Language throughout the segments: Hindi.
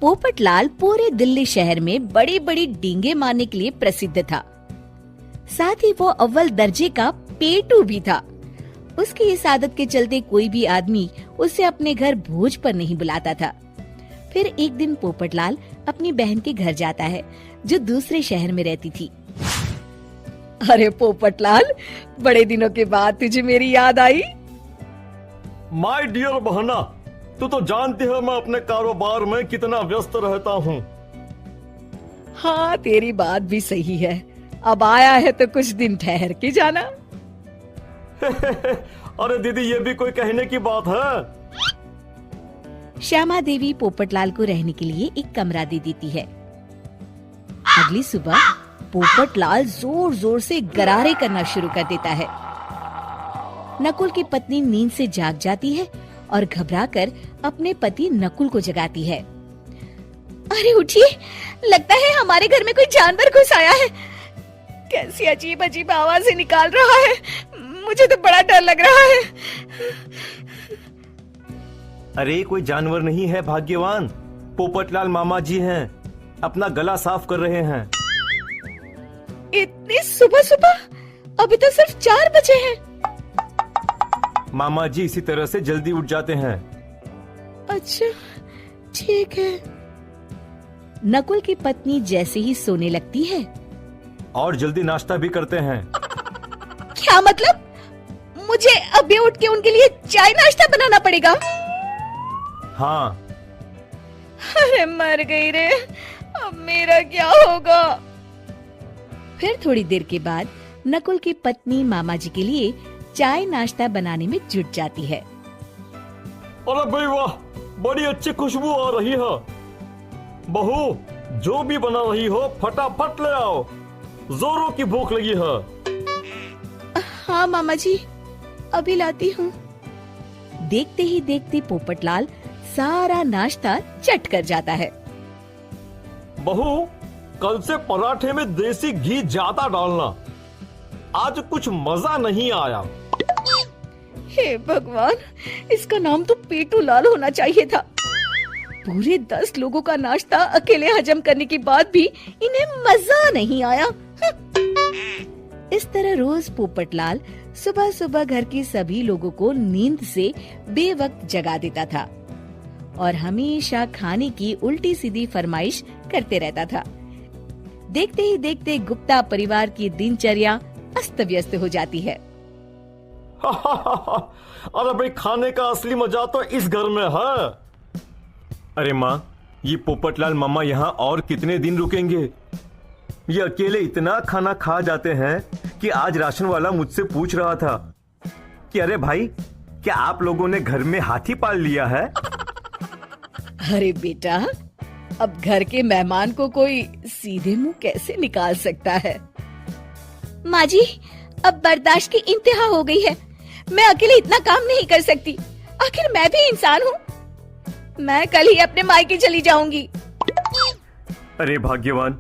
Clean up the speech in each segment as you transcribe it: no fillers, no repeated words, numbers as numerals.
पोपटलाल पूरे दिल्ली शहर में बड़ी बड़ी डींगे मारने के लिए प्रसिद्ध था। साथ ही वो अव्वल दर्जे का पेटू भी था। उसकी इस आदत के चलते कोई भी आदमी उसे अपने घर भोज पर नहीं बुलाता था। फिर एक दिन पोपटलाल अपनी बहन के घर जाता है, जो दूसरे शहर में रहती थी। अरे पोपटलाल, बड़े दिनों के बाद तुझे मेरी याद आई। माय डियर बहना, तू तो जानती है मैं अपने कारोबार में कितना व्यस्त रहता हूँ। हाँ, तेरी बात भी सही है। अब आया है तो कुछ दिन ठहर के जाना। अरे दीदी, ये भी कोई कहने की बात है। श्यामा देवी पोपटलाल को रहने के लिए एक कमरा दे देती है। अगली सुबह पोपटलाल जोर जोर से गरारे करना शुरू कर देता है। नकुल की पत्नी नींद से जाग जाती है और घबराकर अपने पति नकुल को जगाती है। अरे उठिए, लगता है हमारे घर में कोई जानवर घुस आया है। कैसी अजीब अजीब आवाजें निकाल रहा है, मुझे तो बड़ा डर लग रहा है। अरे कोई जानवर नहीं है भाग्यवान, पोपटलाल मामा जी हैं, अपना गला साफ कर रहे हैं। इतनी सुबह सुबह? अभी तो सिर्फ 4 बजे हैं। मामा जी इसी तरह से जल्दी उठ जाते हैं। अच्छा, ठीक है। नकुल की पत्नी जैसे ही सोने लगती है और जल्दी नाश्ता भी करते हैं। क्या मतलब? मुझे अभी उठ के उनके लिए चाय नाश्ता बनाना पड़ेगा? हाँ। अरे मर गई रे, अब मेरा क्या होगा? फिर थोड़ी देर के बाद नकुल की पत्नी मामा जी के लिए चाय नाश्ता बनाने में जुट जाती है। अरे भाई वाह, बड़ी अच्छी खुशबू आ रही है। बहू, जो भी बना रही हो फटाफट ले आओ, जोरों की भूख लगी है। हाँ मामा जी, अभी लाती हूँ। देखते ही देखते पोपटलाल सारा नाश्ता चट कर जाता है। बहू, कल से पराठे में देसी घी ज्यादा डालना, आज कुछ मजा नहीं आया। हे भगवान, इसका नाम तो पेटू लाल होना चाहिए था। पूरे 10 लोगों का नाश्ता अकेले हजम करने के बाद भी इन्हें मजा नहीं आया। इस तरह रोज पोपटलाल सुबह सुबह घर के सभी लोगों को नींद से बेवक्त जगा देता था और हमेशा खाने की उल्टी सीधी फरमाइश करते रहता था। देखते ही देखते गुप्ता परिवार की दिनचर्या अस्त व्यस्त हो जाती है। अरे भाई, खाने का असली मजा तो इस घर में है। अरे माँ, ये पोपटलाल मामा यहाँ और कितने दिन रुकेंगे? ये अकेले इतना खाना खा जाते हैं कि आज राशन वाला मुझसे पूछ रहा था कि अरे भाई, क्या आप लोगों ने घर में हाथी पाल लिया है? अरे बेटा, अब घर के मेहमान को कोई सीधे मुंह कैसे निकाल सकता है? माँ जी, अब बर्दाश्त की इंतहा हो गई है। मैं अकेले इतना काम नहीं कर सकती। आखिर मैं भी इंसान हूँ। मैं कल ही अपने मायके चली जाऊंगी। अरे भाग्यवान,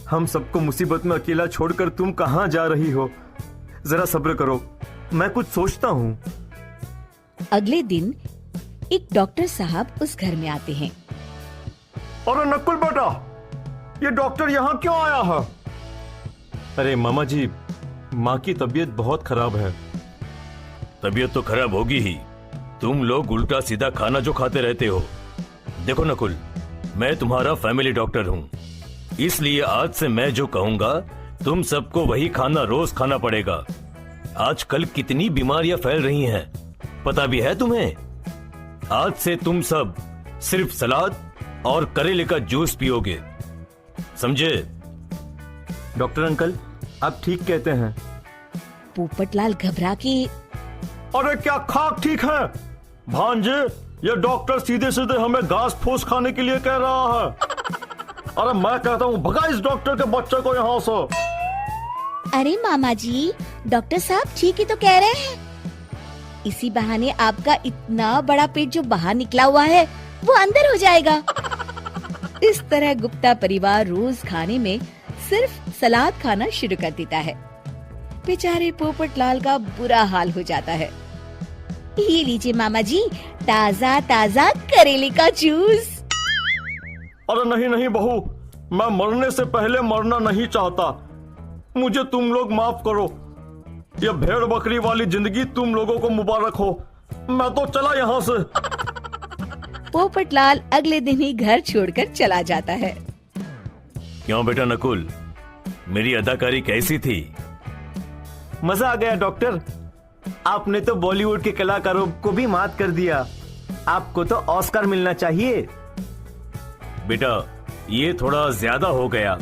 हम सबको मुसीबत में अकेला छोड़कर तुम कहाँ जा रही हो? जरा सब्र करो, मैं कुछ सोचता हूँ। अगले दिन एक डॉक्टर साहब उस घर में आते हैं। अरे नकुल बेटा, ये डॉक्टर यहाँ क्यों आया है? अरे मामा जी, माँ की तबीयत बहुत खराब है। तबीयत तो खराब होगी ही, तुम लोग उल्टा सीधा खाना जो खाते रहते हो। देखो नकुल, मैं तुम्हारा फैमिली डॉक्टर हूँ, इसलिए आज से मैं जो कहूँगा तुम सबको वही खाना रोज खाना पड़ेगा। आजकल कितनी बीमारियां फैल रही हैं, पता भी है तुम्हें? आज से तुम सब सिर्फ सलाद और करेले का जूस पियोगे, समझे? डॉक्टर अंकल, आप ठीक कहते हैं। पोपटलाल घबरा के, अरे क्या खाक ठीक है भांजे? ये डॉक्टर सीधे सीधे हमें घास फूस खाने के लिए कह रहा है। अरे मैं कहता हूँ भगा इस डॉक्टर के बच्चे को यहाँ से। अरे मामा जी, डॉक्टर साहब ठीक ही तो कह रहे हैं। इसी बहाने आपका इतना बड़ा पेट जो बाहर निकला हुआ है वो अंदर हो जाएगा। इस तरह गुप्ता परिवार रोज खाने में सिर्फ सलाद खाना शुरू कर देता है। बेचारे पोपटलाल का बुरा हाल हो जाता है। ये लीजिए मामा जी, ताजा ताजा करेले का जूस। अरे नहीं नहीं बहू, मैं मरने से पहले मरना नहीं चाहता। मुझे तुम लोग माफ करो। ये भेड़ बकरी वाली जिंदगी तुम लोगों को मुबारक हो। मैं तो चला यहाँ से। पोपटलाल अगले दिन ही घर छोड़कर चला जाता है। क्यों बेटा नकुल, मेरी अदाकारी कैसी थी? मजा आ गया डॉक्टर। आपने तो बॉलीवुड के कलाकारों को भी मात कर दिया। आपको तो ऑस्कर मिलना चाहिए। बेटा ये थोड़ा ज्यादा हो गया।